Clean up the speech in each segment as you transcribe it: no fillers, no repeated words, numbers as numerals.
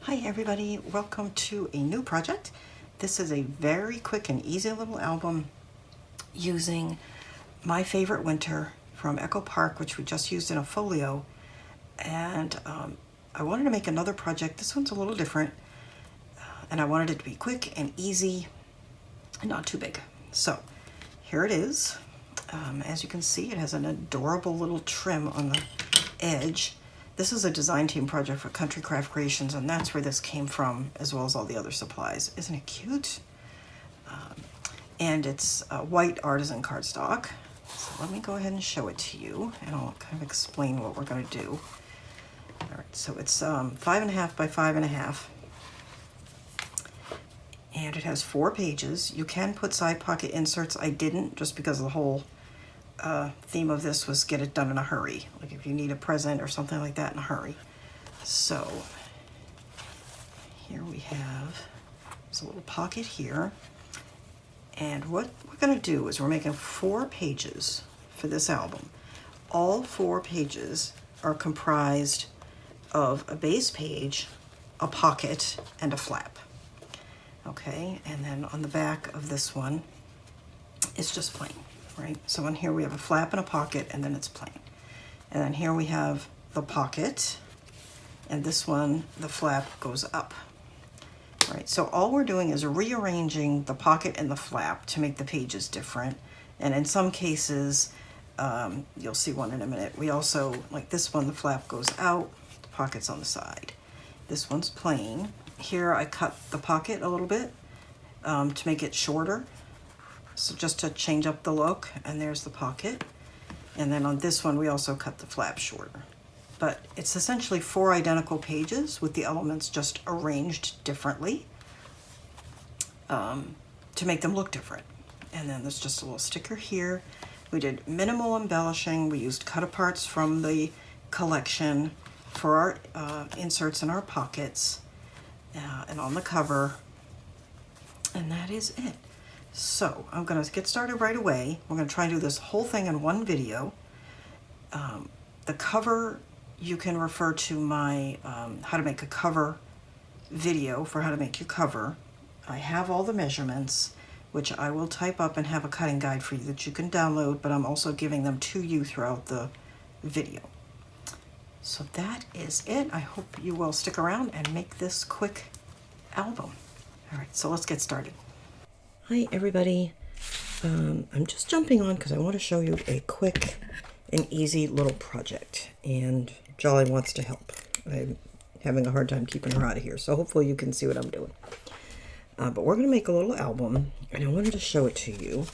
Hi everybody, welcome to a new project. This is a very quick and easy little album using My Favorite Winter from Echo Park, which we just used in a folio. And I wanted to make another project. This one's a little different, and I wanted it to be quick and easy and not too big. So here it is. As you can see, it has an adorable little trim on the edge. This is a design team project for Country Craft Creations, and that's where this came from, as well as all the other supplies. Isn't it cute? And it's white artisan cardstock. So let me go ahead and show it to you, and I'll kind of explain what we're going to do. All right, so it's 5.5 by 5.5, and it has 4 pages. You can put side pocket inserts. I didn't, just because the whole theme of this was get it done in a hurry, like if you need a present or something like that in a hurry. So here we have, there's a little pocket here, and what we're going to do is we're making 4 pages for this album. All 4 pages are comprised of a base page, a pocket, and a flap. Okay, and then on the back of this one, it's just plain. Right? So in here we have a flap and a pocket, and then it's plain. And then here we have the pocket, and this one, the flap goes up. Right? So all we're doing is rearranging the pocket and the flap to make the pages different. And in some cases, you'll see one in a minute, we also, like this one, the flap goes out, the pocket's on the side. This one's plain. Here I cut the pocket a little bit to make it shorter. So just to change up the look, and there's the pocket. And then on this one, we also cut the flap shorter. But it's essentially 4 identical pages with the elements just arranged differently to make them look different. And then there's just a little sticker here. We did minimal embellishing. We used cut-aparts from the collection for our inserts in our pockets and on the cover. And that is it. So I'm going to get started right away. We're going to try and do this whole thing in one video. The cover, you can refer to my how to make a cover video for how to make your cover. I have all the measurements, which I will type up and have a cutting guide for you that you can download, but I'm also giving them to you throughout the video. So that is it. I hope you will stick around and make this quick album. All right, so let's get started. Hi everybody, I'm just jumping on because I want to show you a quick and easy little project, and Jolly wants to help. I'm having a hard time keeping her out of here, so hopefully you can see what I'm doing. But we're going to make a little album, and I wanted to show it to you.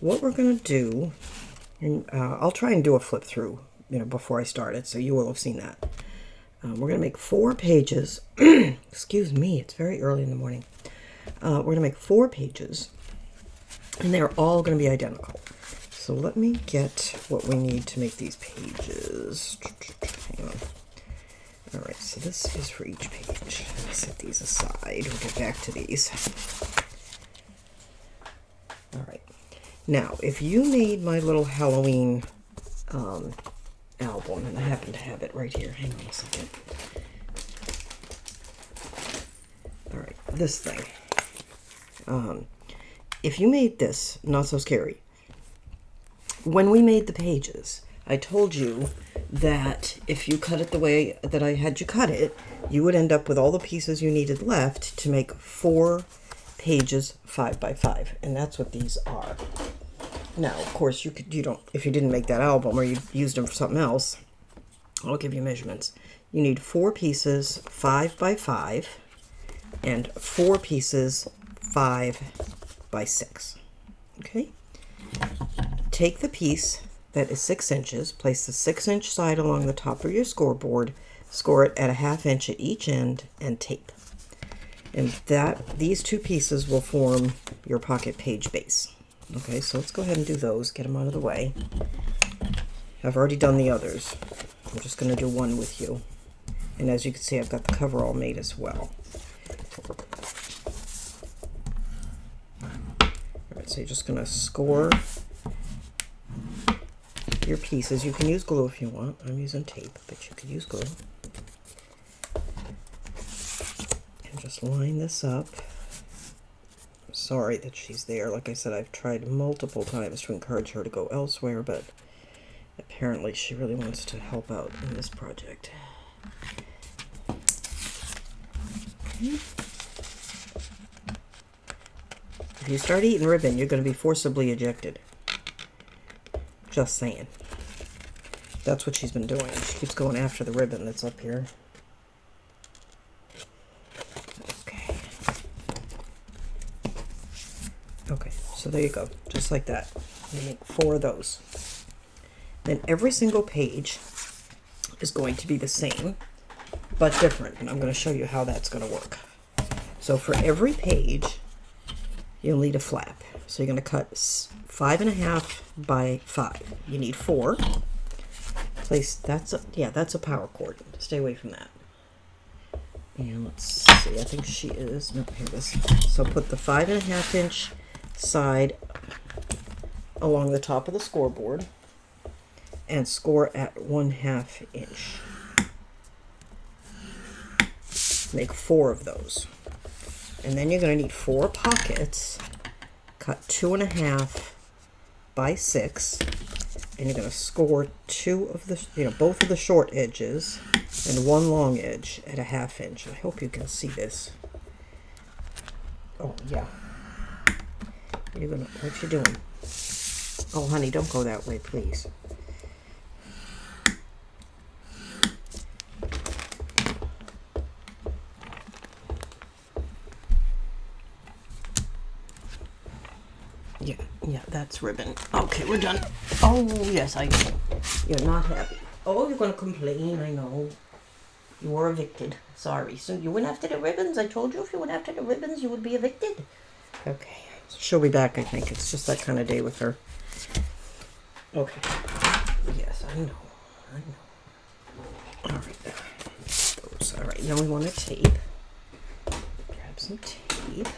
What we're going to do, and I'll try and do a flip through, before I start it, so you will have seen that. We're going to make 4 pages. Excuse me, it's very early in the morning. We're going to make 4 pages. And they're all going to be identical. So let me get what we need to make these pages. Hang on. All right, so this is for each page. Let me set these aside. We'll get back to these. All right. Now, if you made my little Halloween album, and I happen to have it right here. Hang on a second. All right, this thing. If you made this, not so scary, when we made the pages, I told you that if you cut it the way that I had you cut it, you would end up with all the pieces you needed left to make 4 pages 5 by 5, and that's what these are. Now, of course, if you didn't make that album or you used them for something else, I'll give you measurements. You need 4 pieces 5 by 5 and 4 pieces 5 by 6. Okay? Take the piece that is 6 inches, place the 6-inch side along the top of your scoreboard, score it at a 1/2 inch at each end, and tape. And these 2 pieces will form your pocket page base. Okay, so let's go ahead and do those, get them out of the way. I've already done the others. I'm just going to do one with you. And as you can see, I've got the cover all made as well. So you're just going to score your pieces. You can use glue if you want. I'm using tape, but you could use glue. just line this up. Sorry that she's there. Like I said, I've tried multiple times to encourage her to go elsewhere, but apparently she really wants to help out in this project. Okay. If you start eating ribbon, you're going to be forcibly ejected. Just saying. That's what she's been doing. She keeps going after the ribbon that's up here. Okay. Okay, so there you go. Just like that. You make 4 of those. Then every single page is going to be the same, but different. And I'm going to show you how that's going to work. So for every page, you'll need a flap. So you're going to cut 5.5 by 5. You need 4. Place that's a power cord. Stay away from that. And let's see. I think she is. No, here it is. So put the 5.5 inch side along the top of the scoreboard and score at 1/2 inch. Make 4 of those. And then you're going to need 4 pockets. Cut 2.5 by 6. And you're going to score 2 of the, both of the short edges and 1 long edge at 1/2 inch. I hope you can see this. Oh, yeah. You're going to, what you doing? Oh, honey, don't go that way, please. Yeah, that's ribbon. Okay, we're done. Oh, yes, I know. You're not happy. Oh, you're going to complain, I know. You were evicted. Sorry. So you went after the ribbons? I told you if you went after the ribbons, you would be evicted. Okay. She'll be back, I think. It's just that kind of day with her. Okay. Yes, I know. All right. Those. All right. Now we want a tape. Grab some tape.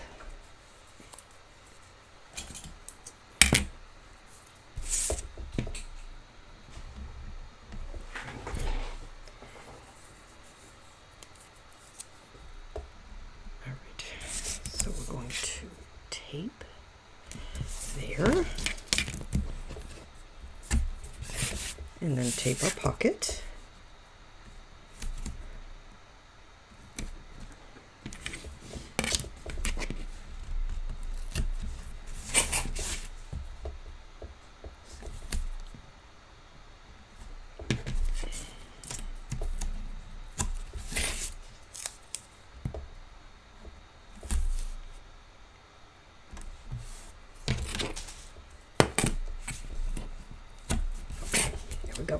Tape there, and then tape our pocket. Go.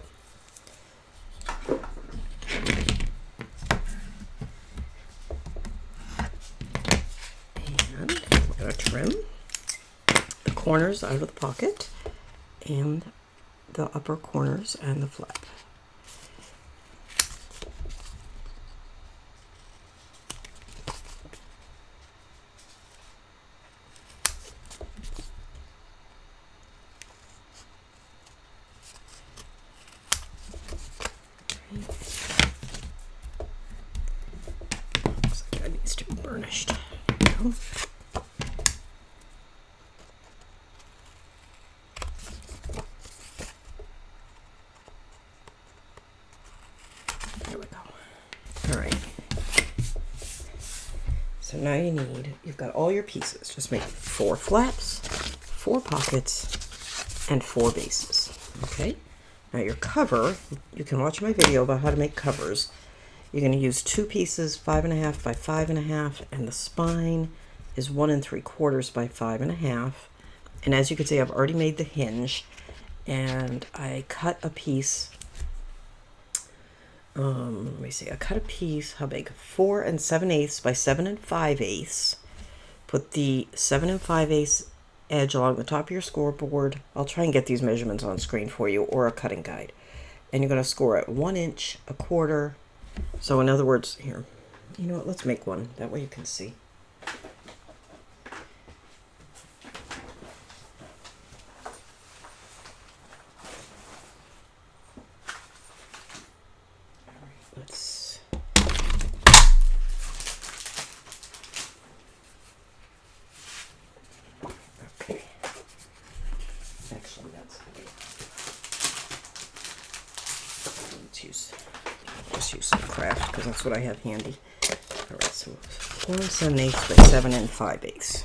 And we're going to trim the corners out of the pocket and the upper corners and the flap. Looks like that needs to be burnished. There we go. There we go. All right. So now you've got all your pieces. Just make 4 flaps, 4 pockets, and 4 bases. Okay? Now your cover, you can watch my video about how to make covers. You're going to use 2 pieces, 5.5 by 5.5, and the spine is 1 3/4 by 5.5. And as you can see, I've already made the hinge, and I cut a piece. Let me see. I cut a piece. How big? 4 7/8 by 7 5/8. Put the 7 5/8 edge along the top of your scoreboard. I'll try and get these measurements on screen for you, or a cutting guide. And you're going to score at 1 inch, 1/4. So in other words, here, you know what, let's make one. That way you can see. just use some craft because that's what I have handy. All right, so 4 7/8 by 7 5/8.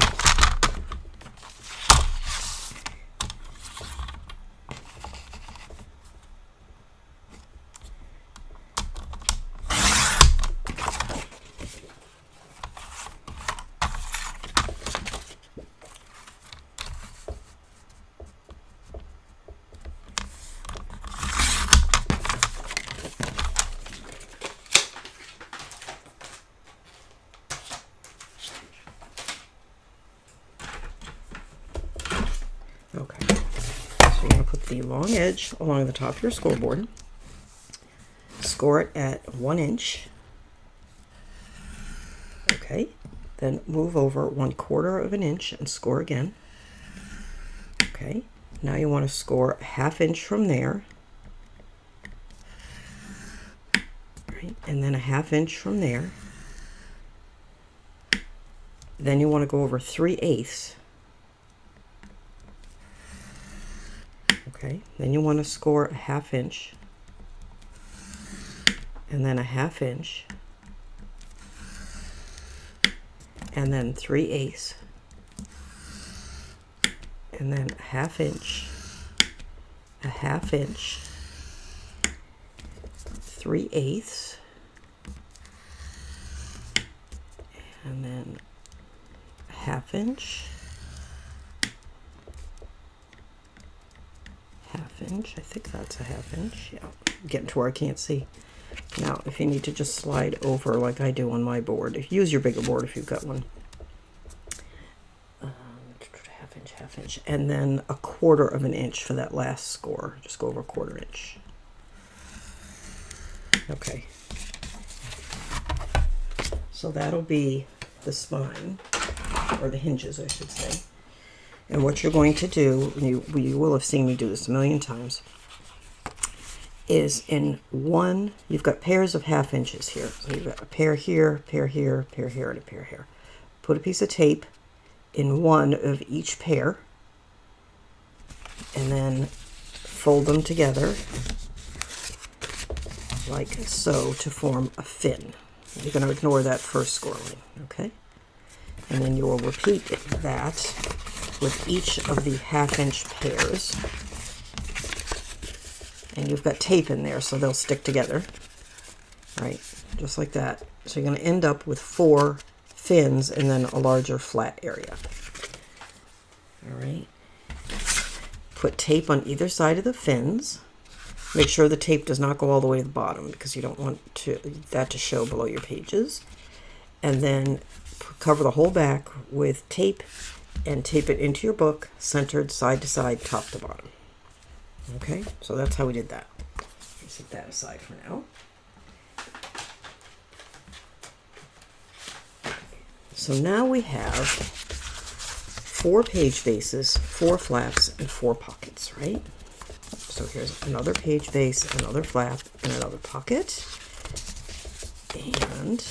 Okay, so you're going to put the long edge along the top of your scoreboard, score it at 1 inch, okay, then move over 1/4 of an inch and score again, okay, now you want to score a 1/2 inch from there, right, and then a 1/2 inch from there, then you want to go over 3/8. Okay, then you want to score a 1/2 inch, and then a 1/2 inch, and then 3/8, and then a 1/2 inch, a 1/2 inch, 3/8, and then a 1/2 inch, 1/2 inch, I think that's a 1/2 inch, yeah, I'm getting to where I can't see. Now, if you need to just slide over like I do on my board, if you use your bigger board if you've got one. 1/2 inch, and then a 1/4 of an inch for that last score. Just go over a 1/4 inch. Okay. So that'll be the spine, or the hinges, I should say. And what you're going to do, you will have seen me do this a million times, is in one, you've got pairs of 1/2 inches here. So you've got a pair here, pair here, pair here, and a pair here. Put a piece of tape in one of each pair, and then fold them together like so to form a fin. You're going to ignore that first score line, okay? And then you will repeat that with each of the 1/2 inch pairs. And you've got tape in there, so they'll stick together, right? Just like that. So you're going to end up with 4 fins and then a larger flat area. All right. Put tape on either side of the fins. Make sure the tape does not go all the way to the bottom because you don't want that to show below your pages. And then cover the whole back with tape and tape it into your book, centered side to side, top to bottom. Okay, so that's how we did that. Set that aside for now. So now we have 4 page bases, 4 flaps, and 4 pockets, right? So here's another page base, another flap, and another pocket, and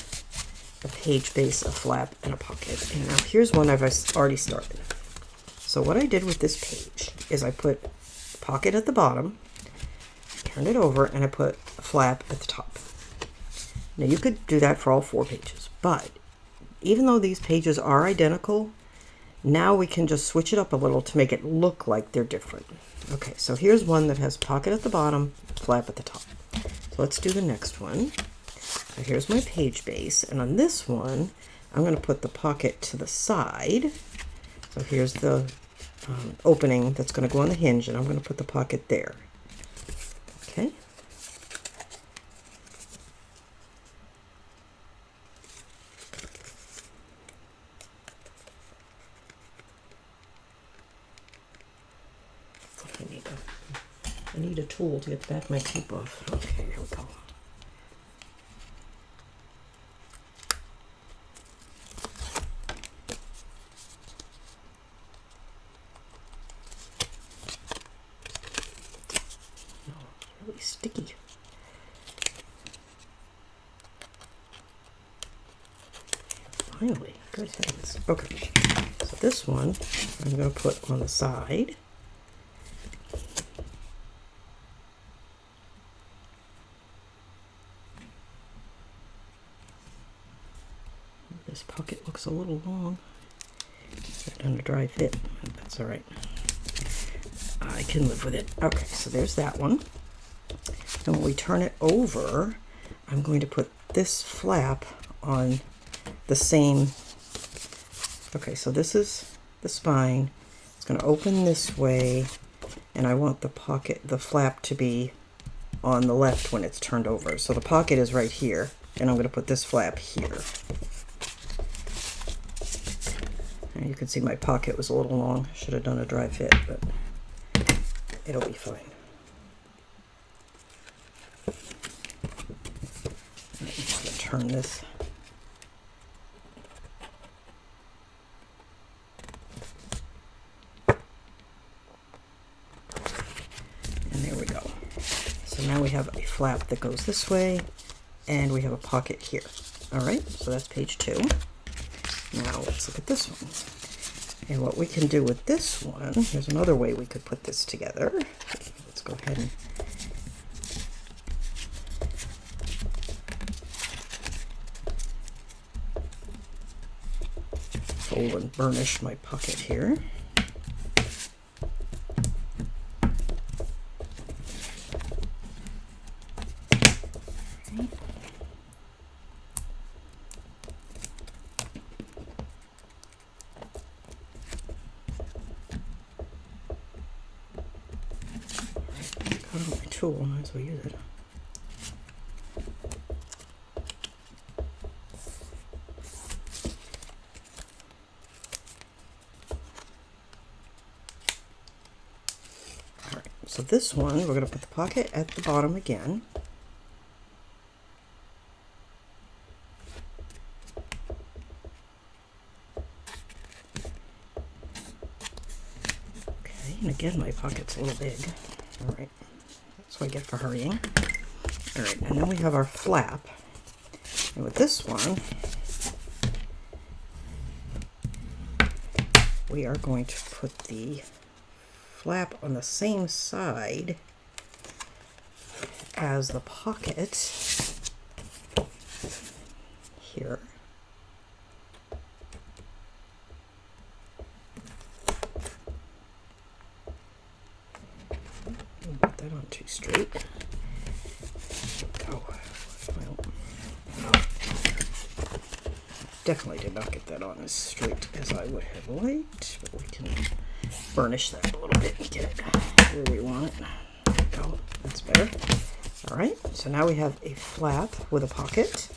a page base, a flap, and a pocket. And now here's one I've already started. So what I did with this page is I put a pocket at the bottom, turned it over, and I put a flap at the top. Now you could do that for all 4 pages, but even though these pages are identical, now we can just switch it up a little to make it look like they're different. Okay, so here's one that has pocket at the bottom, flap at the top. So let's do the next one. So here's my page base, and on this one, I'm going to put the pocket to the side. So here's the opening that's going to go on the hinge, and I'm going to put the pocket there. Okay. I need a tool to get the back of my tape off. Okay, here we go. Oh, it's really sticky. Finally, good heavens. Okay, so this one I'm going to put on the side. this pocket looks a little long. It's on a dry fit, but that's all right. I can live with it. Okay, so there's that one. And when we turn it over, I'm going to put this flap on the same. Okay, so this is the spine. It's going to open this way, and I want the pocket, the flap to be on the left when it's turned over. So the pocket is right here, and I'm going to put this flap here. And you can see my pocket was a little long. Should have done a dry fit, but it'll be fine. I'm just going to turn this. And there we go. So now we have a flap that goes this way, and we have a pocket here. All right, so that's page 2. Now let's look at this one. And what we can do with this one, here's another way we could put this together. Let's go ahead and fold and burnish my pocket here. My tool, might as well use it. Alright, so this one, we're going to put the pocket at the bottom again. Okay, and again, my pocket's a little big. Alright. That's what I get for hurrying. Alright, and then we have our flap. And with this one, we are going to put the flap on the same side as the pocket here. Put that on too straight. Go. Well, definitely did not get that on as straight as I would have liked, but we can burnish that a little bit and get it where we want it. There we go. That's better. All right. So now we have a flap with a pocket,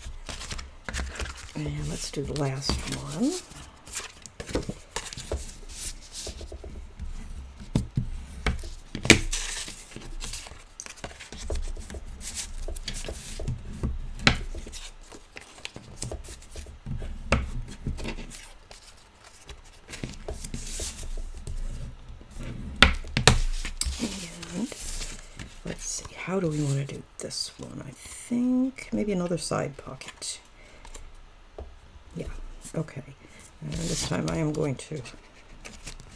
and let's do the last one. How do we want to do this one? I think maybe another side pocket. Yeah, okay. And this time I am going to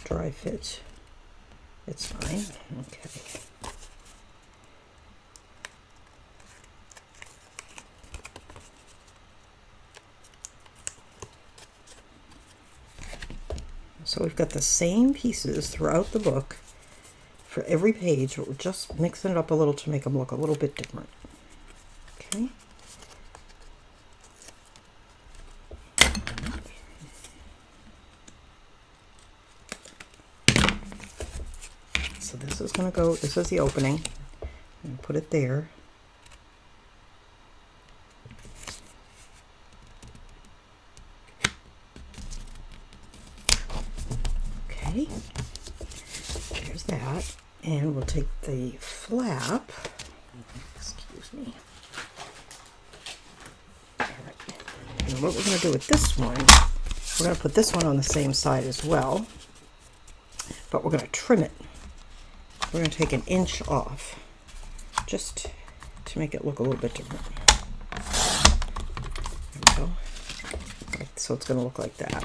dry fit. It's fine. Okay. So we've got the same pieces throughout the book for every page, but we're just mixing it up a little to make them look a little bit different. Okay. So this is going to go, this is the opening. And put it there. Okay. There's that. And we'll take the flap. Excuse me. All right. And what we're going to do with this one, we're going to put this one on the same side as well, but we're going to trim it. We're going to take an inch off, just to make it look a little bit different. There we go. Okay, so it's going to look like that.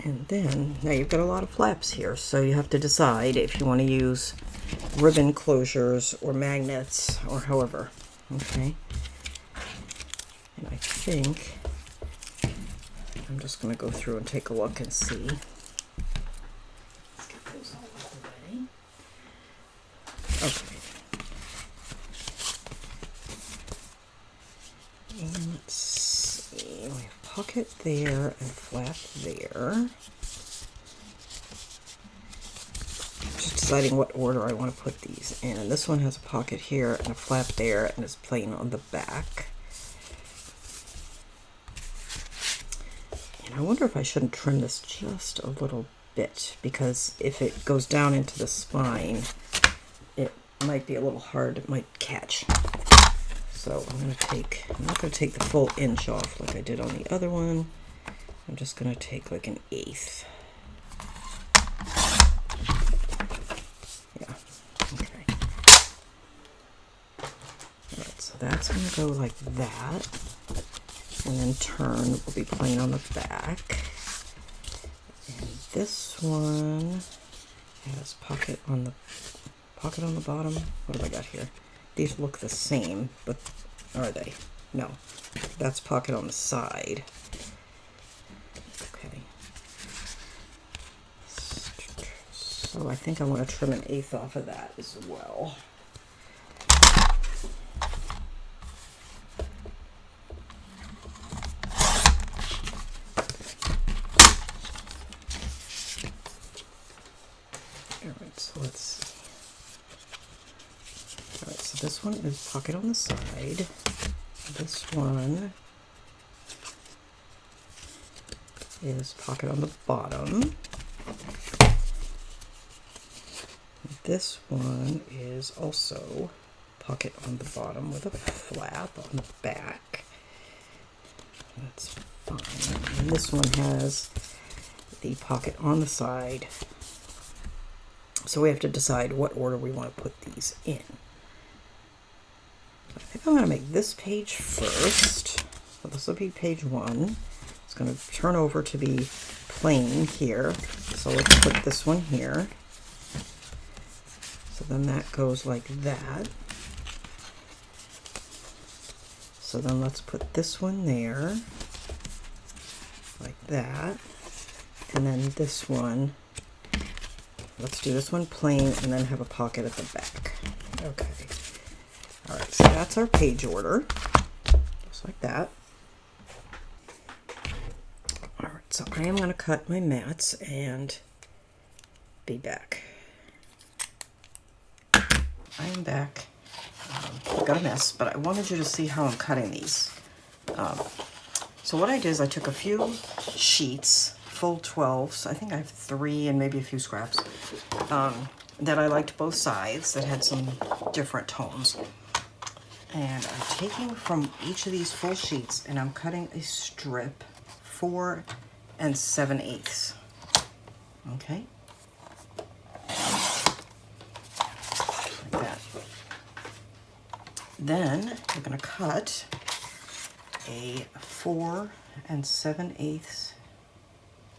And then, now you've got a lot of flaps here, so you have to decide if you want to use ribbon closures or magnets or however, okay? And I think I'm just going to go through and take a look and see. Let's get those all out of the way. Okay. And let's see, we have pocket there and flap there. Just deciding what order I want to put these in. This one has a pocket here and a flap there and is plain on the back. And I wonder if I shouldn't trim this just a little bit, because if it goes down into the spine, it might be a little hard, it might catch. So I'm not going to take the full inch off like I did on the other one. I'm just going to take like 1/8. Yeah, okay. Alright, so that's going to go like that. And then turn will be plain on the back. And this one has pocket on the bottom. What have I got here? These look the same, but are they? No. That's pocket on the side. Okay. So I think I want to trim 1/8 off of that as well. Alright, so let's see. Alright, so this one is pocket on the side. This one is pocket on the bottom. This one is also pocket on the bottom with a flap on the back. That's fine. And this one has the pocket on the side. So we have to decide what order we want to put these in. I think I'm going to make this page first. So this will be page 1. It's going to turn over to be plain here. So let's put this one here. So then that goes like that. So then let's put this one there, like that. And then this one, let's do this one plain and then have a pocket at the back. Okay. All right, so that's our page order, just like that. All right, so I am going to cut my mats and be back. I am back. I've got a mess, but I wanted you to see how I'm cutting these. So what I did is I took a few sheets, full 12s, I think I have 3 and maybe a few scraps, that I liked both sides, that had some different tones. And I'm taking from each of these full sheets and I'm cutting a strip 4 7/8. Okay? Like that. Then you're going to cut a 4 7/8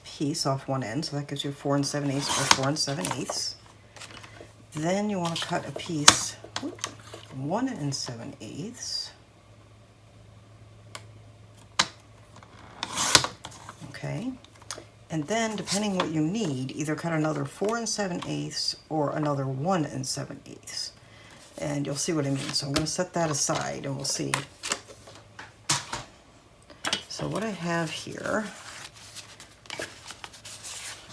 piece off one end, so that gives you 4 7/8 by 4 7/8. Then you want to cut a piece 1 7/8. Okay, and then depending what you need, either cut another 4 7/8 or another 1 7/8, and you'll see what I mean. So I'm going to set that aside and we'll see. So what I have here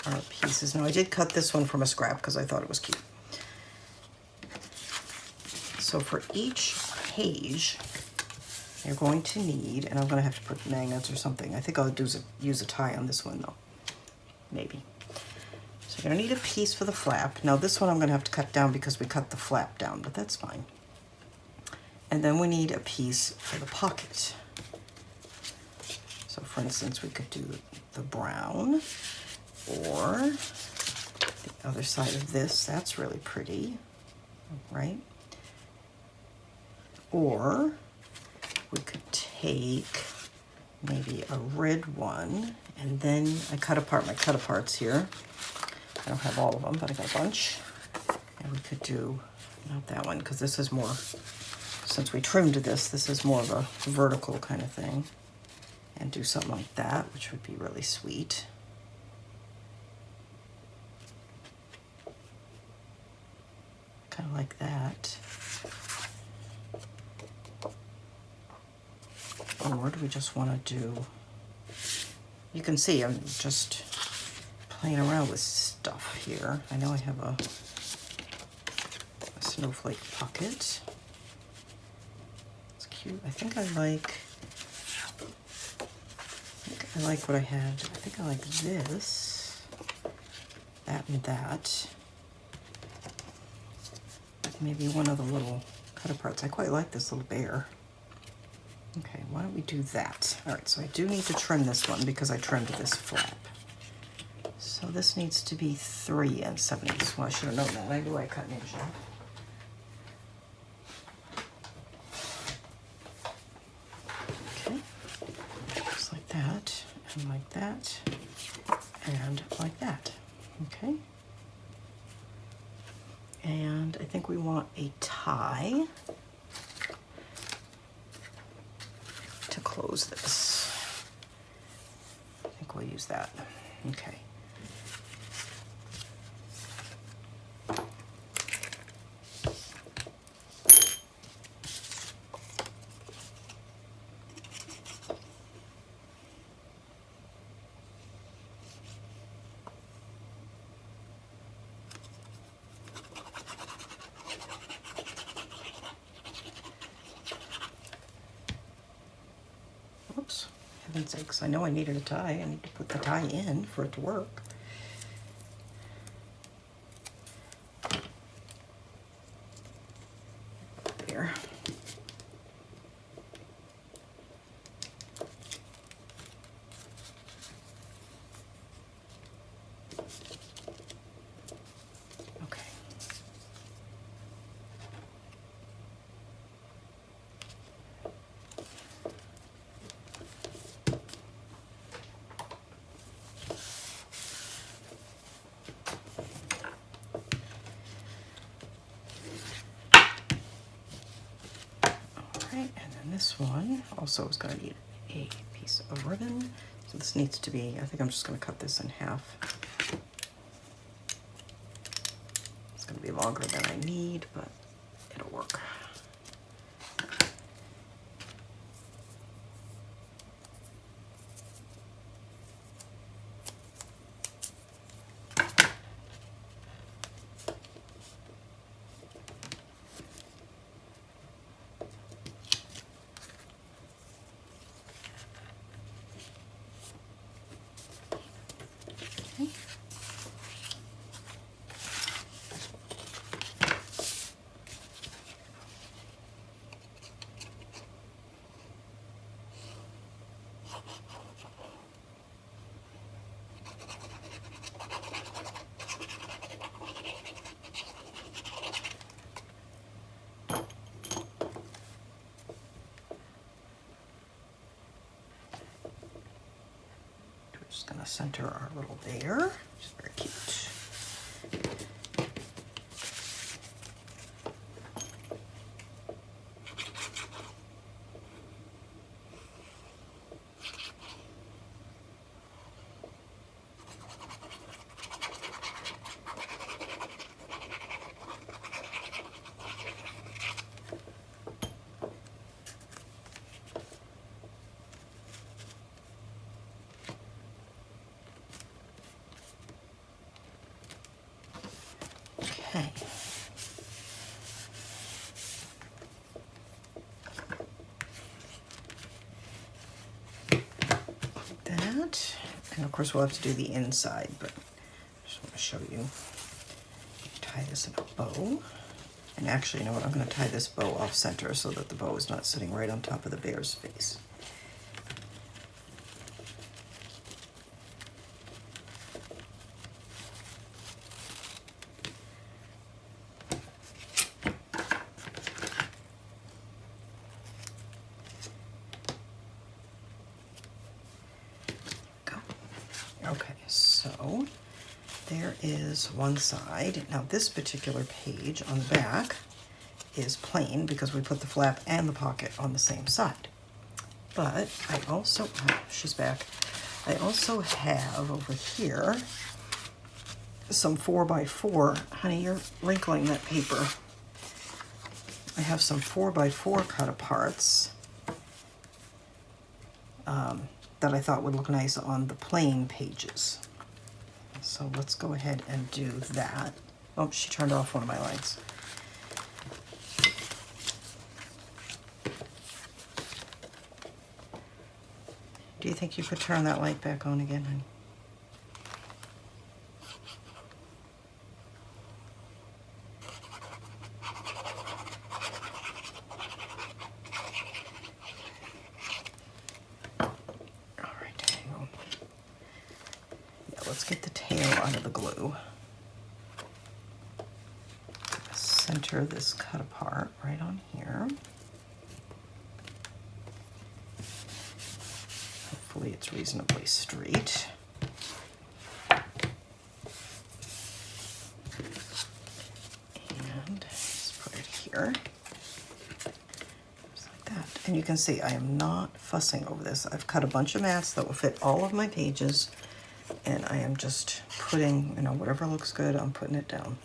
are pieces. Now I did cut this one from a scrap because I thought it was cute. So for each page, you're going to need, and I'm going to have to put magnets or something. I think I'll use a tie on this one though, maybe. So you're going to need a piece for the flap. Now this one I'm going to have to cut down because we cut the flap down, but that's fine. And then we need a piece for the pocket. So for instance, we could do the brown or the other side of this. That's really pretty, right? Or we could take maybe a red one, and then I cut apart my cut aparts here. I don't have all of them, but I got a bunch. And we could do, not that one, because this is more, since we trimmed this, this is more of a vertical kind of thing. And do something like that, which would be really sweet. Kind of like that. Or do we just want to do, you can see I'm just playing around with stuff here. I know I have a snowflake pocket. It's cute. I think I like what I had. I think I like this, that and that. Maybe one of the little cut aparts. I quite like this little bear. Okay, why don't we do that? All right, so I do need to trim this one because I trimmed this flap. So this needs to be 3 7/8. Well, I should have known that. I knew I cut an inch off. Okay, just like that, and like that, and like that. Okay. And I think we want a tie to close this. I think we'll use that. Okay. Oops, heaven's sakes, I know I needed a tie. I need to put the tie in for it to work. There. Okay. And then this one also is going to need a piece of ribbon. So this needs to be, I think I'm just going to cut this in half. It's going to be longer than I need, but it'll work. Just going to center our little bear, which is very cute. Okay. Like that. And of course we'll have to do the inside, but I just want to show you. Tie this in a bow. And actually, you know what? I'm going to tie this bow off center so that the bow is not sitting right on top of the bear's face. is one side. Now this particular page on the back is plain because we put the flap and the pocket on the same side. But I also, oh, she's back. I also have over here some 4x4. Honey, you're wrinkling that paper. I have some 4x4 cut aparts that I thought would look nice on the plain pages. So let's go ahead and do that. Oh, she turned off one of my lights. Do you think you could turn that light back on again, honey? Get the tail out of the glue. Center this cut apart right on here. Hopefully it's reasonably straight. And just put it here. Just like that. And you can see I am not fussing over this. I've cut a bunch of mats that will fit all of my pages. And I am just putting, you know, whatever looks good, I'm putting it down.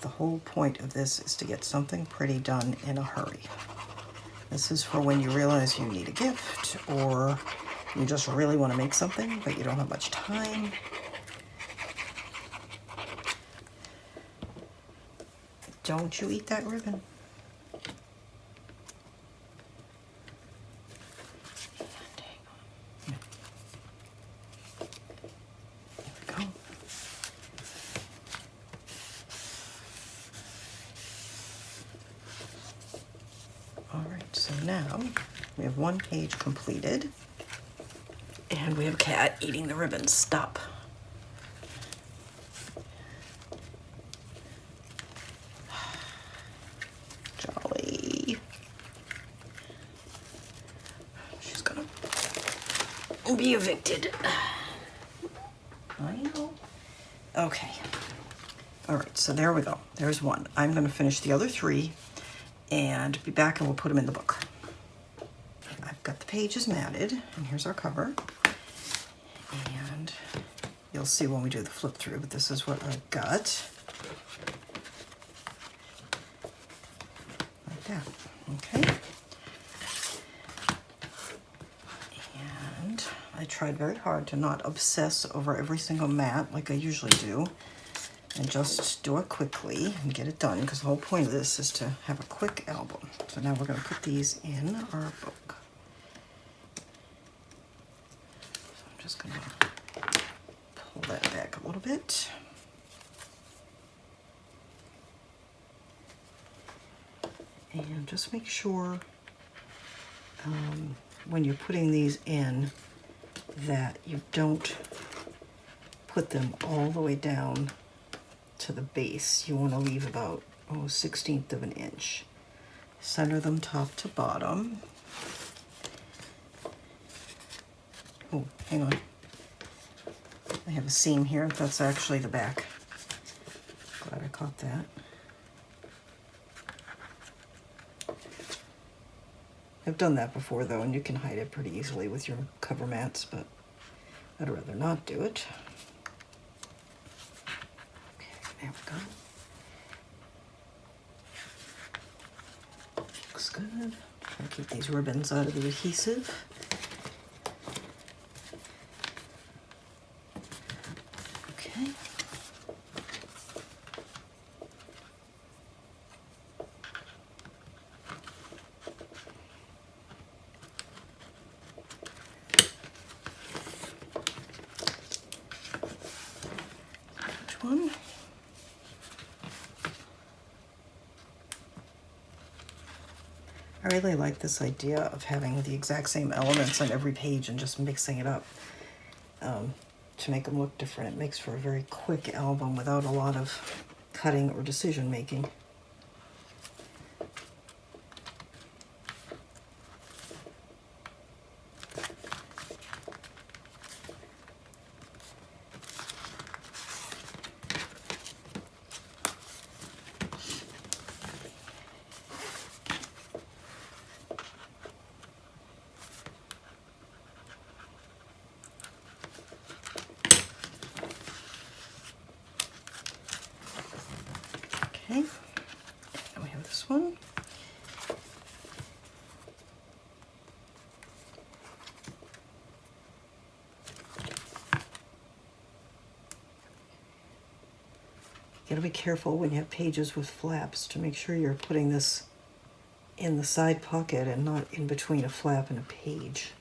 The whole point of this is to get something pretty done in a hurry. This is for when you realize you need a gift or you just really want to make something, but you don't have much time. Don't you eat that ribbon. Now we have one page completed and we have a cat eating the ribbons. Stop. Jolly. She's gonna be evicted. I know. Okay. All right, so there we go. There's one. I'm gonna finish the other three and be back and we'll put them in the book. Got the pages matted, and here's our cover. And you'll see when we do the flip through, but this is what I've got. Like that, okay? And I tried very hard to not obsess over every single mat like I usually do, and just do it quickly and get it done, because the whole point of this is to have a quick album. So now we're going to put these in our book. Just gonna pull that back a little bit. And just make sure when you're putting these in that you don't put them all the way down to the base. You want to leave about 1/16 of an inch. Center them top to bottom. Oh, hang on. I have a seam here. That's actually the back. Glad I caught that. I've done that before though, and you can hide it pretty easily with your cover mats, but I'd rather not do it. Okay, there we go. Looks good. Try to keep these ribbons out of the adhesive. One. I really like this idea of having the exact same elements on every page and just mixing it up to make them look different. It makes for a very quick album without a lot of cutting or decision making. this one. You gotta be careful when you have pages with flaps to make sure you're putting this in the side pocket and not in between a flap and a page.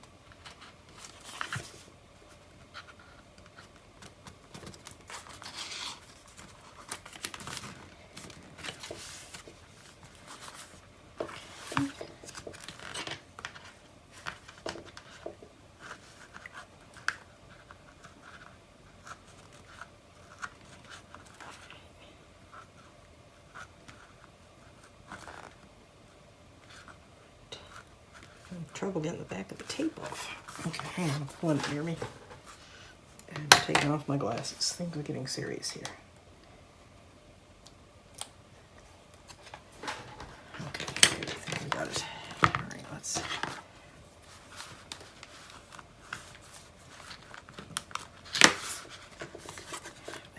Trouble getting the back of the tape off. Okay, hang on, one near me. I'm taking off my glasses. Things are getting serious here. Okay, I think we got it. All right, let's see.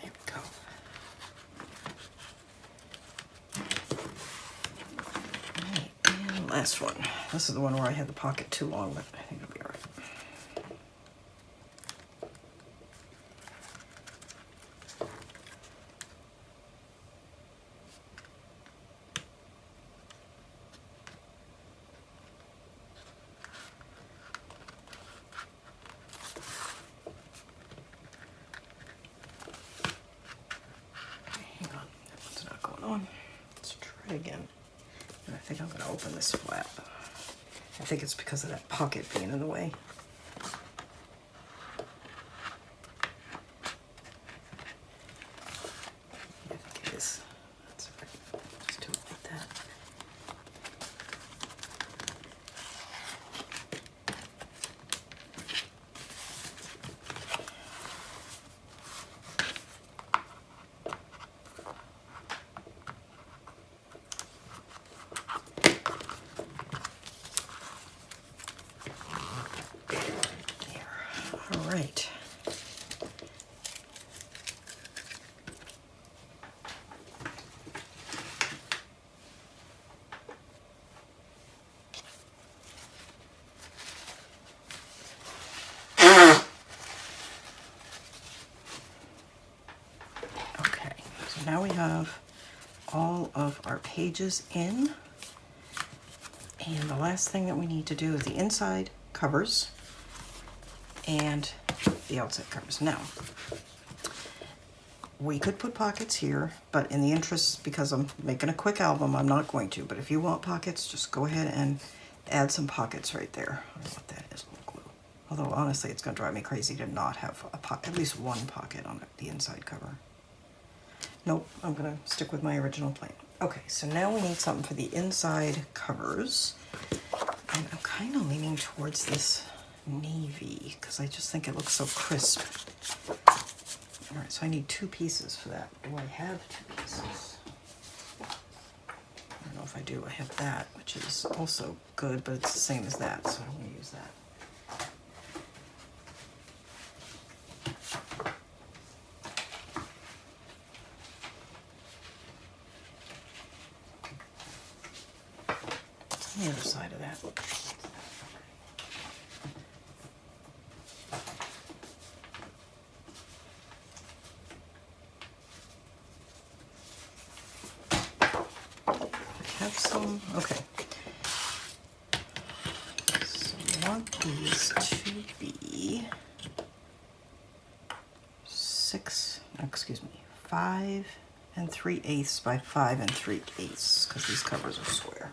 There we go. All right, and last one. This is the one where I had the pocket too long, but I think it'll be all right. Hang on, that one's not going on. Let's try again. And I think I'm going to open this flap. I think it's because of that pocket being in the way. I think it is. That's all right. Just do it like that. All right. Okay, so now we have all of our pages in. And the last thing that we need to do is the inside covers and the outside covers. Now, we could put pockets here, but in the interest, because I'm making a quick album, I'm not going to. But if you want pockets, just go ahead and add some pockets right there. I don't know what that is, a little glue. Although, honestly, it's going to drive me crazy to not have at least one pocket on the inside cover. Nope, I'm going to stick with my original plan. Okay, so now we need something for the inside covers. And I'm kind of leaning towards this navy because I just think it looks so crisp. All right, so I need 2 pieces for that. Do I have 2 pieces? I don't know if I do. I have that, which is also good, but it's the same as that, so I'm going to use that. The other side of that. Have some, okay. So I want these to be 5 3/8 by 5 3/8 because these covers are square.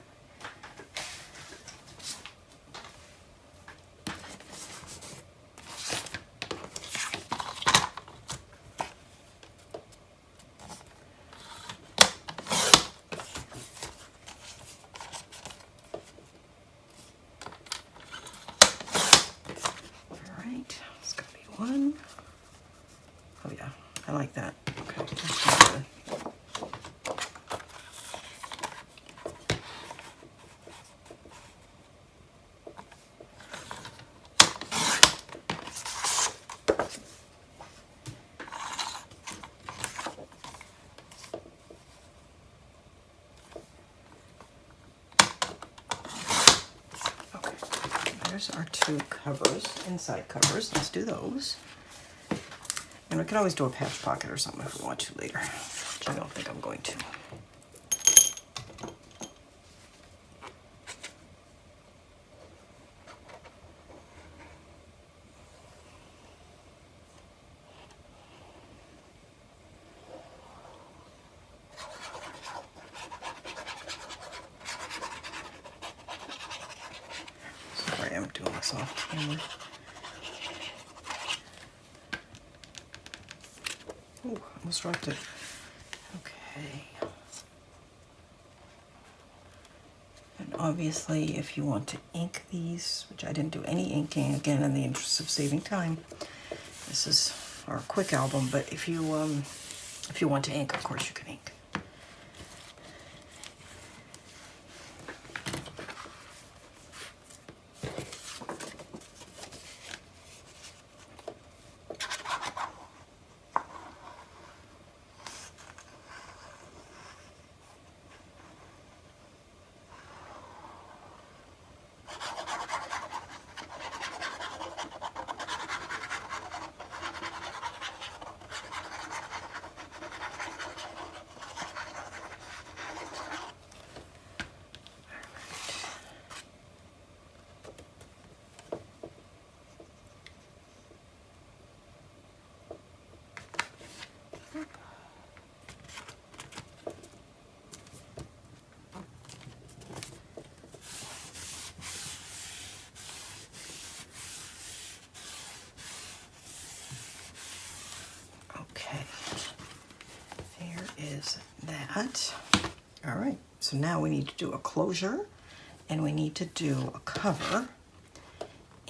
One. Oh yeah, I like that. Okay, that's good. there's our two covers, inside covers. Let's do those. And we can always do a patch pocket or something if we want to later, which I don't think I'm going to. Sorry, I'm doing this off camera. Oh, almost dropped it. Okay. And obviously, if you want to ink these, which I didn't do any inking, again, in the interest of saving time, this is our quick album, but if you want to ink, of course you can ink. Okay, there is that. All right, so now we need to do a closure and we need to do a cover.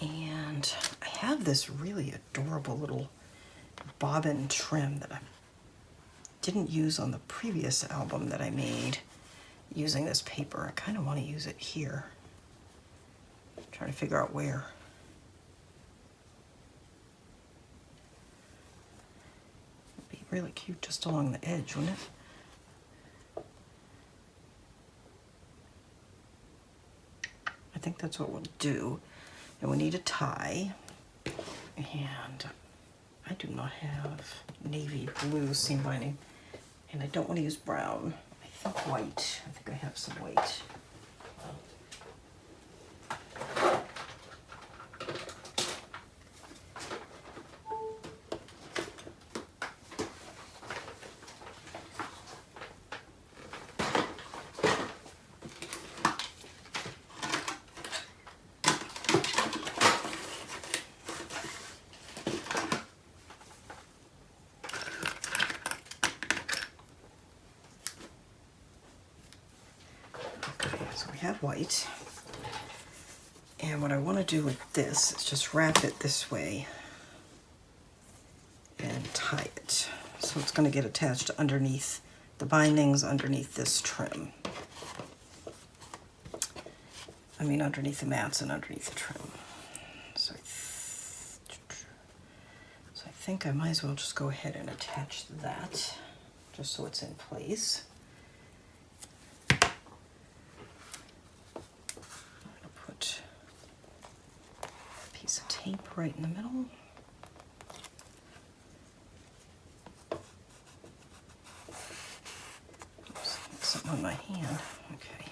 And I have this really adorable little bobbin trim that I didn't use on the previous album that I made using this paper. I kind of want to use it here. I'm trying to figure out where. It'd be really cute just along the edge, wouldn't it? I think that's what we'll do. And we need a tie. And I do not have navy blue seam binding. And I don't want to use brown. I think white. I think I have some white. So we have white, and what I want to do with this is just wrap it this way and tie it. So it's going to get attached underneath the bindings, underneath this trim. I mean underneath the mats and underneath the trim. So I think I might as well just go ahead and attach that just so it's in place. Tape right in the middle. Oops, something on my hand. Okay.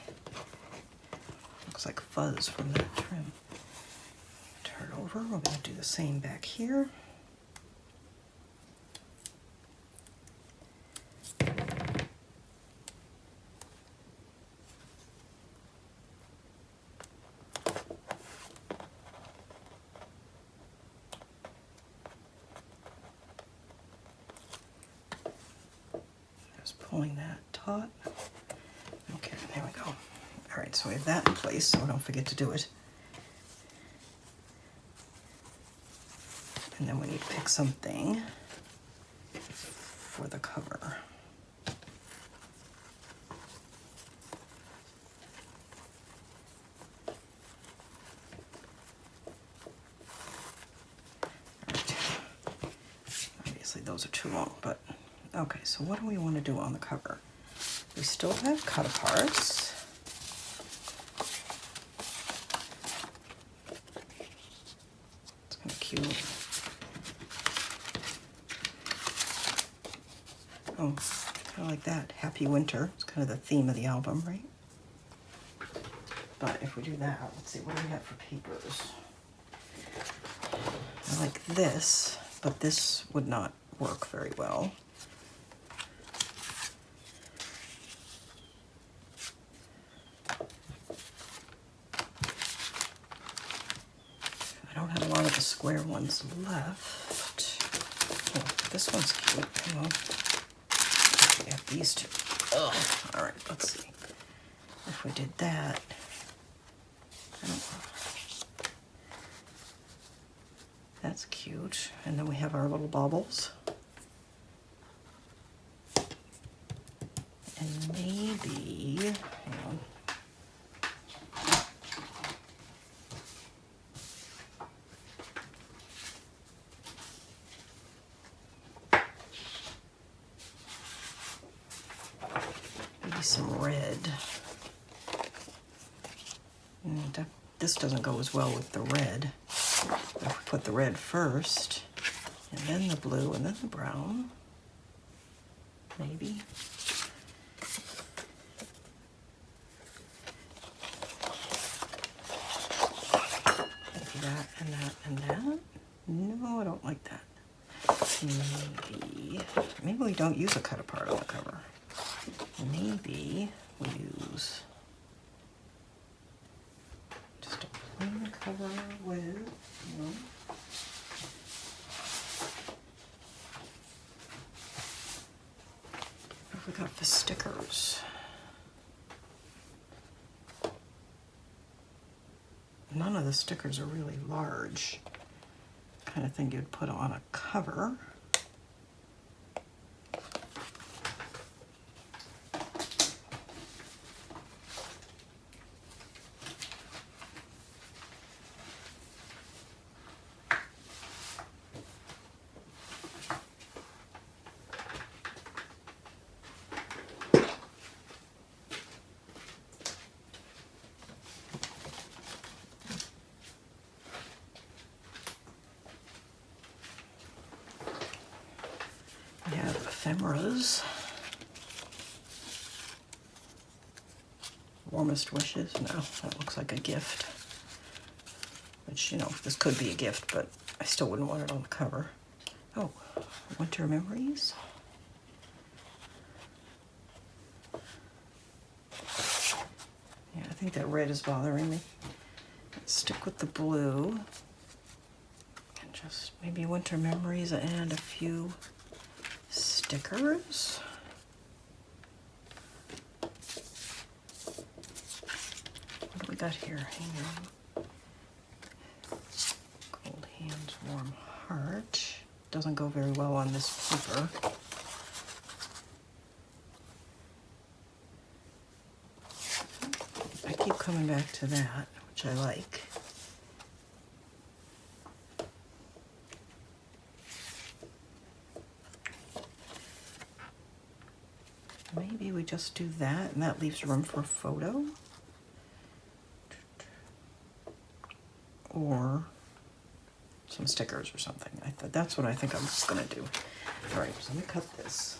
Looks like fuzz from that trim. Turn over. We're going to do the same back here. Pulling that taut. Okay, there we go. All right, so we have that in place, so don't forget to do it. And then we need to pick something for the cover. All right. Obviously those are too long, but okay, so what do we want to do on the cover? We still have cut-aparts. Oh, kind of like that. Happy Winter. It's kind of the theme of the album, right? But if we do that, let's see, what do we have for papers? I like this, but this would not work very well. I don't have a lot of the square ones left. Oh, this one's cute. Hang on. We have these two. Ugh. All right, let's see. If we did that, I don't know. That's cute. And then we have our little baubles. And maybe, hang on. Maybe some red. And this doesn't go as well with the red. If we put the red first, and then the blue, and then the brown, maybe. Maybe that, and that, and that. No, I don't like that. Maybe we don't use a cut apart on the cover. Maybe we use just a plain cover with, you know, what have we got for stickers? None of the stickers are really large. Kind of thing you'd put on a cover. We have ephemeras. Warmest wishes. No, that looks like a gift. Which, you know, this could be a gift, but I still wouldn't want it on the cover. Oh, winter memories. Yeah, I think that red is bothering me. Let's stick with the blue. And just maybe winter memories and a few stickers. What do we got here? Hang on. Cold hands, warm heart. Doesn't go very well on this paper. I keep coming back to that, which I like. Maybe we just do that, and that leaves room for a photo. Or some stickers or something. That's what I think I'm gonna do. All right, so let me cut this.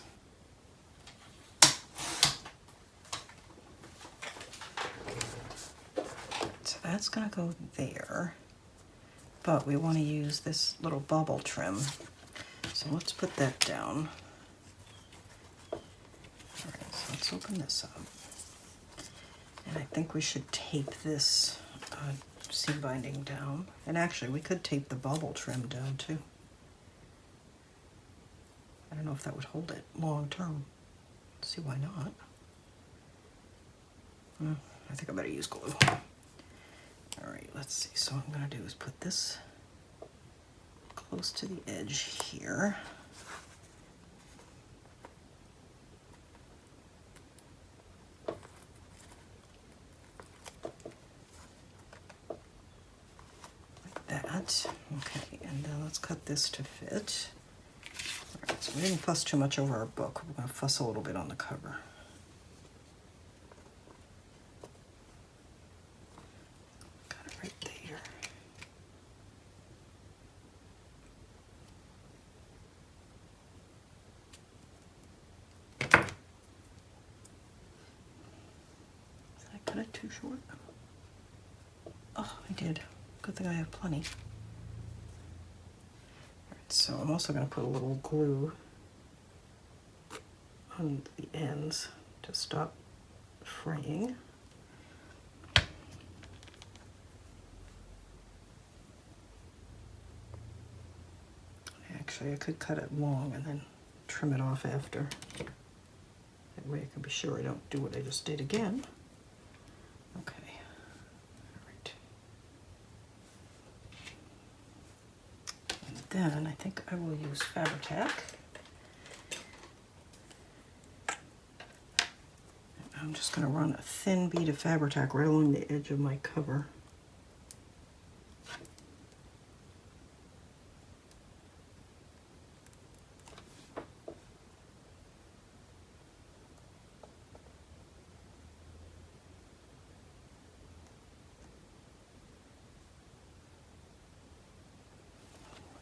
So that's gonna go there, but we want to use this little bubble trim. So let's put that down. All right, so let's open this up. And I think we should tape this seam binding down. And actually, we could tape the bubble trim down too. I don't know if that would hold it long term. Let's see why not. I think I better use glue. All right, let's see. So what I'm gonna do is put this close to the edge here. Okay, and then let's cut this to fit. All right, so we didn't fuss too much over our book. We're going to fuss a little bit on the cover. Got it right there. cut it too short? Oh, I did. Good thing I have plenty. Alright, so I'm also going to put a little glue on the ends to stop fraying. Actually, I could cut it long and then trim it off after. That way I can be sure I don't do what I just did again. Okay. All right. And then I think I will use Fabri-Tac. I'm just going to run a thin bead of Fabri-Tac right along the edge of my cover.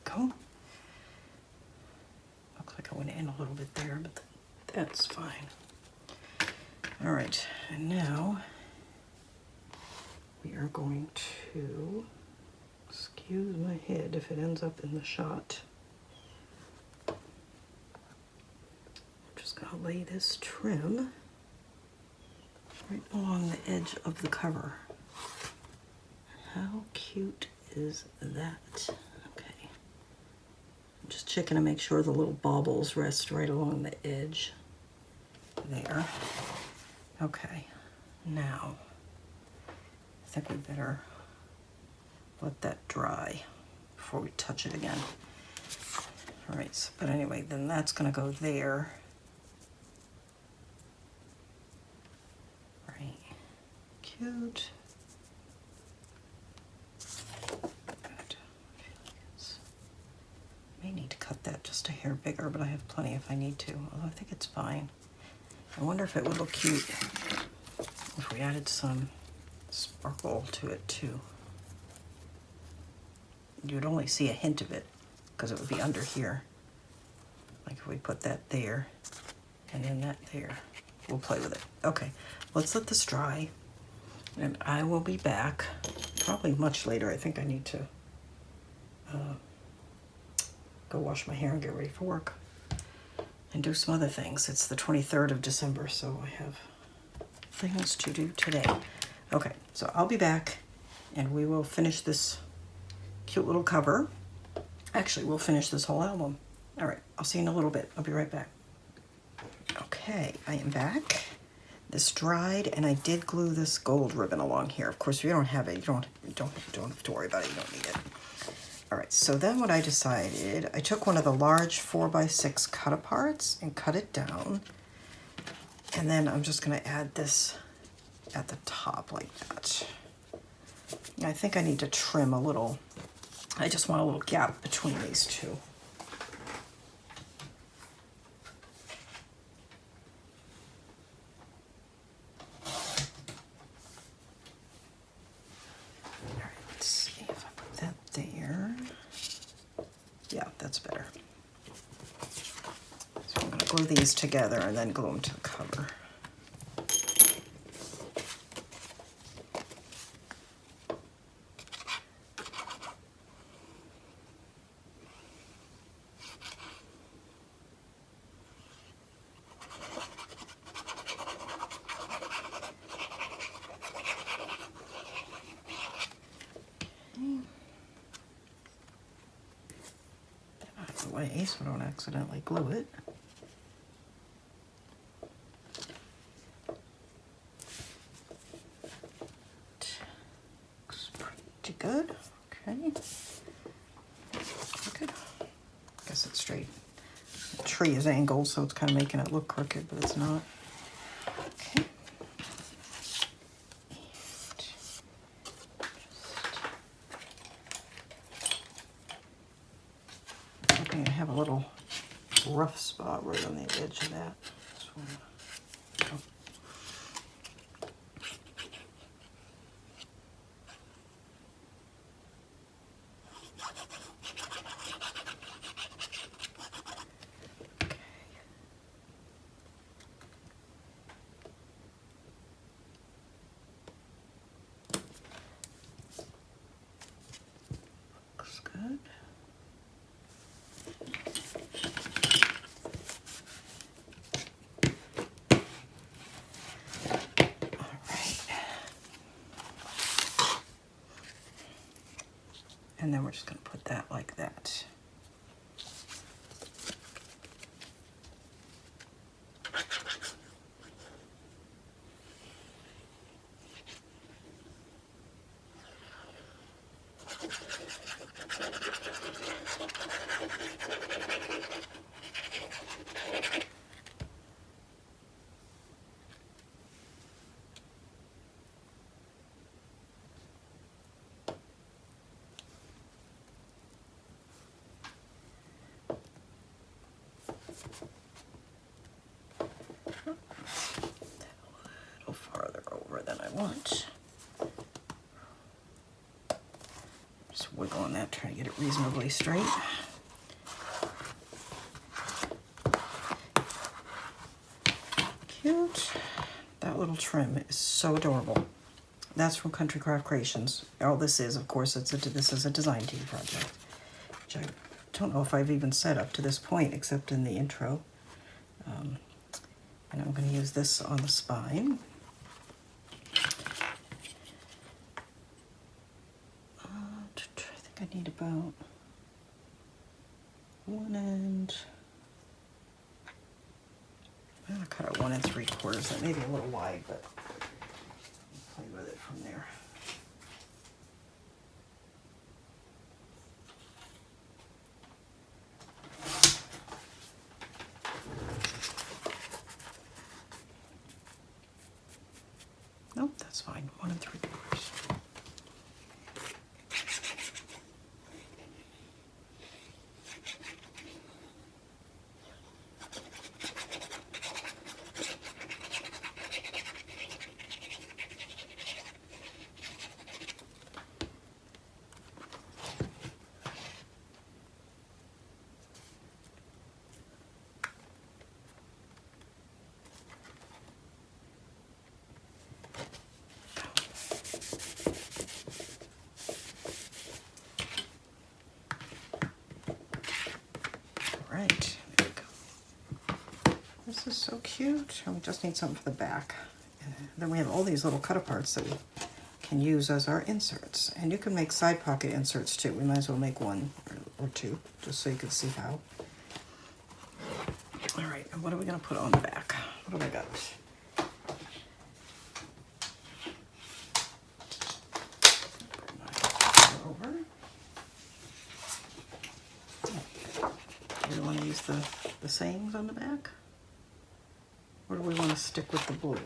Go. Looks like I went in a little bit there, but that's fine. All right, and now we are going to, excuse my head if it ends up in the shot. I'm just going to lay this trim right along the edge of the cover. How cute is that? Okay. I'm just checking to make sure the little baubles rest right along the edge there. Okay, now I think we better let that dry before we touch it again. All right, so, but anyway, then that's going to go there. Right, cute. Good. May need to cut that just a hair bigger, but I have plenty if I need to, although I think it's fine. I wonder if it would look cute if we added some sparkle to it too. You'd only see a hint of it because it would be under here. Like if we put that there and then that there. We'll play with it. Okay, let's let this dry and I will be back probably much later. I think I need to go wash my hair and get ready for work. And do some other things. It's the 23rd of December, so I have things to do today. Okay, so I'll be back and we will finish this cute little cover. Actually, we'll finish this whole album. All right, I'll see you in a little bit. I'll be right back. Okay, I am back. This dried and I did glue this gold ribbon along here. Of course, if you don't have it, you don't have to worry about it. You don't need it. All right, so then what I decided, I took one of the large 4x6 cut-aparts and cut it down. And then I'm just going to add this at the top like that. And I think I need to trim a little. I just want a little gap between these two. All right, let's see if I put that there. Yeah, that's better. So I'm going to glue these together and then glue them to the cover. Way so I don't accidentally glue it. Looks pretty good. Okay. Crooked. I guess it's straight. The tree is angled, so it's kind of making it look crooked, but it's not. Okay. I have a little rough spot right on the edge of that. Oh. And then we're just going to put that like that. A little farther over than I want. Just wiggling that, trying to get it reasonably straight. Cute. That little trim is so adorable. That's from Country Craft Creations. All this is, of course, this is a design team project, which I don't know if I've even said up to this point, except in the intro. And I'm going to use this on the spine. I think I need about 1 and... I'm going to cut out 1 3/4. That may be a little wide, but I'll play with it from there. Nope, that's fine. 1 3/4. Right, there we go. This is so cute. And we just need something for the back. And then we have all these little cut-aparts that we can use as our inserts. And you can make side pocket inserts too. We might as well make 1 or 2, just so you can see how. All right, and what are we going to put on the back? What do I got? Do we want to use the sayings on the back? Or do we want to stick with the blue?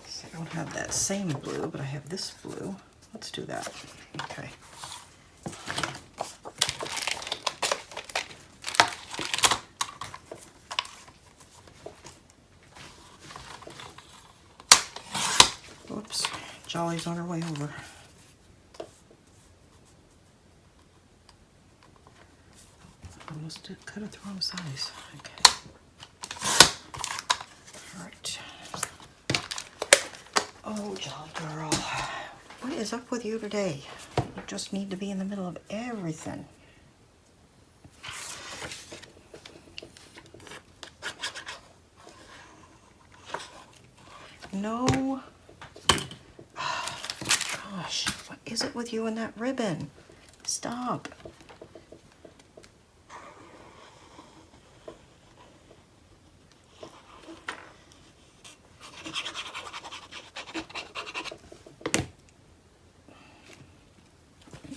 So I don't have that same blue, but I have this blue. Let's do that. Okay. Whoops. Jolly's on her way over. Almost cut it the wrong size. Okay. All right. Oh, Jolly girl. What is up with you today? You just need to be in the middle of everything. No. Gosh, what is it with you and that ribbon? Stop.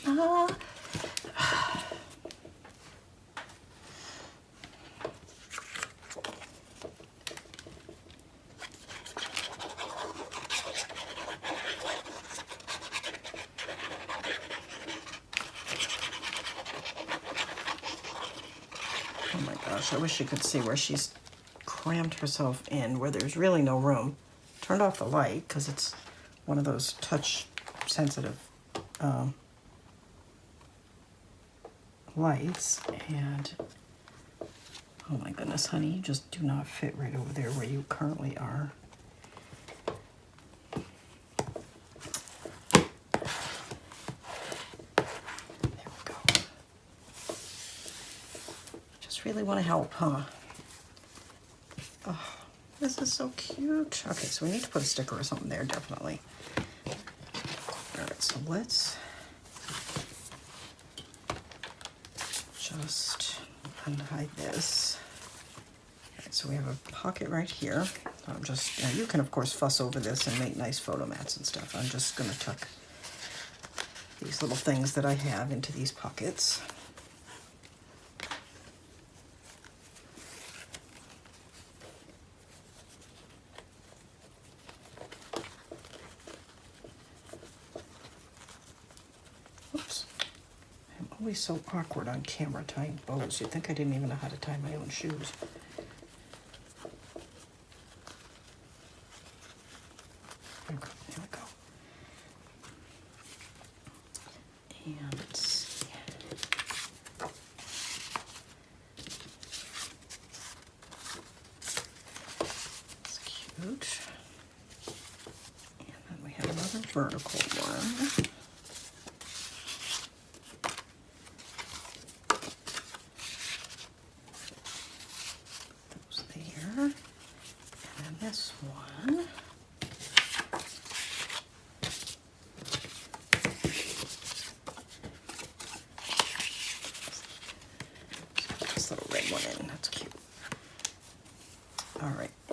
Oh my gosh, I wish you could see where she's crammed herself in, where there's really no room. Turned off the light because it's one of those touch sensitive lights, and oh my goodness, honey, you just do not fit right over there where you currently are. There we go. Just really want to help, huh? Oh, This is so cute. Okay, so we need to put a sticker or something there, definitely. All right, so let's just untie this. All right, so we have a pocket right here. I'm just, you can of course fuss over this and make nice photo mats and stuff. I'm just gonna tuck these little things that I have into these pockets. Oops. I'm always so awkward on camera tying bows. You'd think I didn't even know how to tie my own shoes. Okay, there we go. And let's see. That's cute. And then we have another vertical one. Those there. And then this one.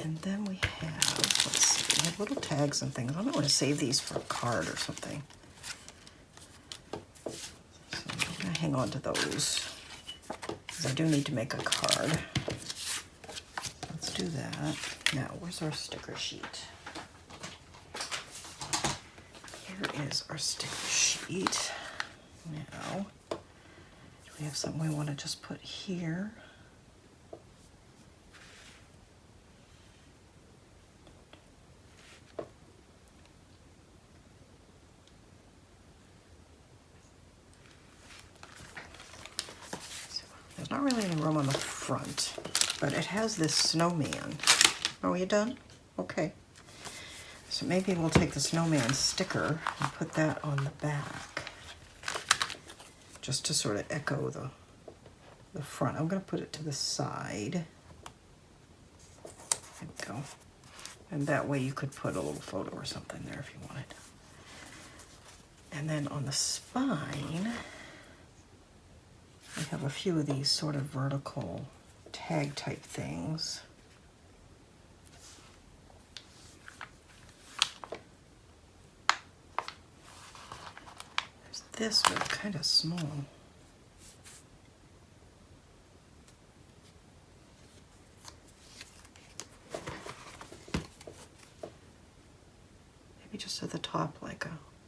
And then we have, let's see, we have little tags and things. I might want to save these for a card or something. So I'm going to hang on to those, because I do need to make a card. Let's do that. Now, where's our sticker sheet? Here is our sticker sheet. Now, do we have something we want to just put here? There's not really any room on the front, but it has this snowman. Oh, are you done? Okay. So maybe we'll take the snowman sticker and put that on the back, just to sort of echo the front. I'm going to put it to the side. There we go. And that way you could put a little photo or something there if you wanted. And then on the spine, we have a few of these sort of vertical tag type things. There's this, but it's kind of small. Maybe just at the top, like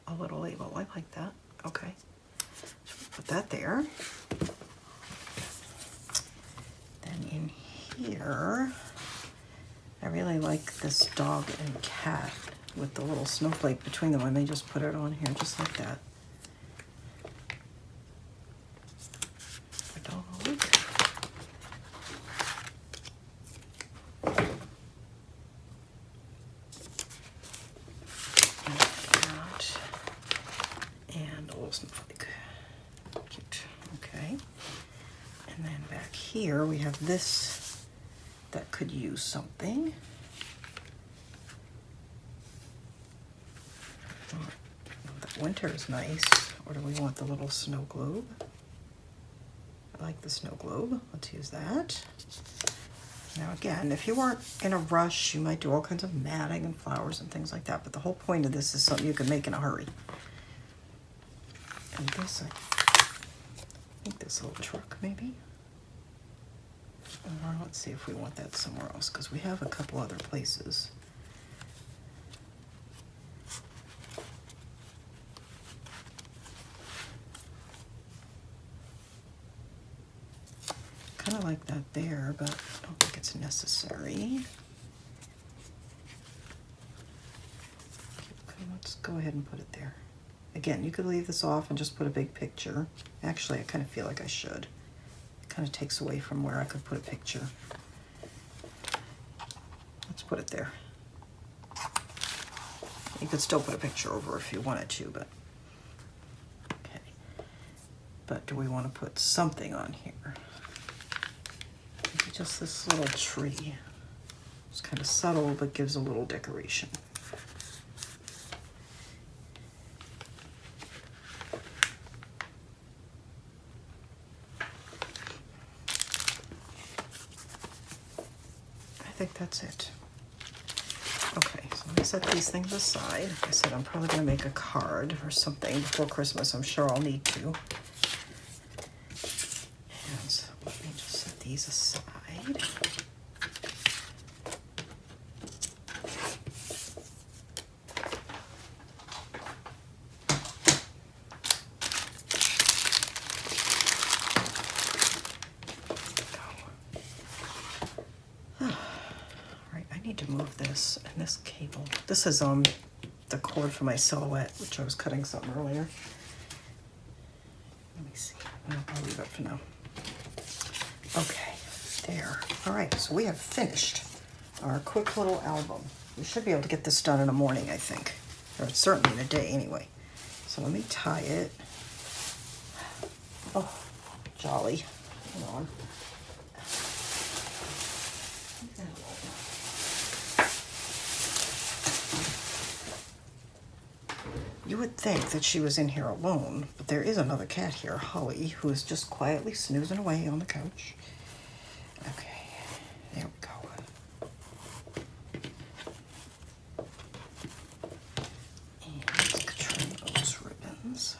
a little label. I like that. Okay. So put that there. Then in here, I really like this dog and cat with the little snowflake between them. I may just put it on here just like that. A dog. And a little snowflake. Cute. Okay. And then back here we have this that could use something. The winter is nice. Or do we want the little snow globe? I like the snow globe. Let's use that. Now again, if you weren't in a rush, you might do all kinds of matting and flowers and things like that, but the whole point of this is something you can make in a hurry. And this, I think this little truck maybe. Or let's see if we want that somewhere else, because we have a couple other places. Kind of like that there, but I don't think it's necessary. Okay, let's go ahead and put it there. Again, you could leave this off and just put a big picture. Actually, I kind of feel like I should. It kind of takes away from where I could put a picture. Let's put it there. You could still put a picture over if you wanted to, but okay. But do we want to put something on here? Maybe just this little tree. It's kind of subtle, but gives a little decoration. I think that's it. Okay, so let me set these things aside. Like I said, I'm probably going to make a card or something before Christmas. I'm sure I'll need to. And so let me just set these aside. To move this and this cable. This is the cord for my silhouette, which I was cutting something earlier. Let me see. I'll leave it for now. Okay, there. All right, so we have finished our quick little album. We should be able to get this done in the morning, I think, or certainly in a day anyway. So let me tie it. Oh, jolly. Hold on. You would think that she was in here alone, but there is another cat here, Holly, who is just quietly snoozing away on the couch. Okay, there we go. And let's trim those ribbons.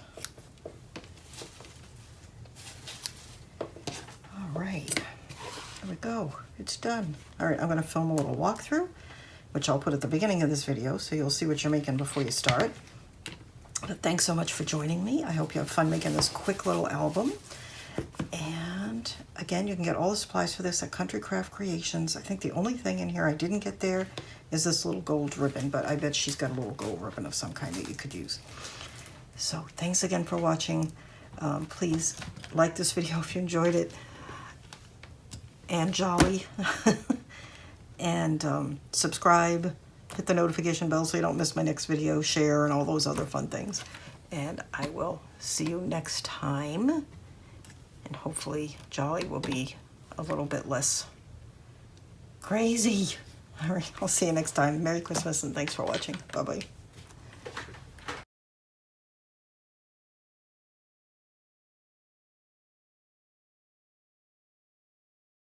All right, there we go. It's done. All right, I'm going to film a little walkthrough, which I'll put at the beginning of this video, so you'll see what you're making before you start. But thanks so much for joining me. I hope you have fun making this quick little album. And again, you can get all the supplies for this at Country Craft Creations. I think the only thing in here I didn't get there is this little gold ribbon, but I bet she's got a little gold ribbon of some kind that you could use. So thanks again for watching. Please like this video if you enjoyed it. And jolly. And subscribe. Hit the notification bell so you don't miss my next video, share, and all those other fun things. And I will see you next time. And hopefully Jolly will be a little bit less crazy. All right, I'll see you next time. Merry Christmas and thanks for watching. Bye-bye.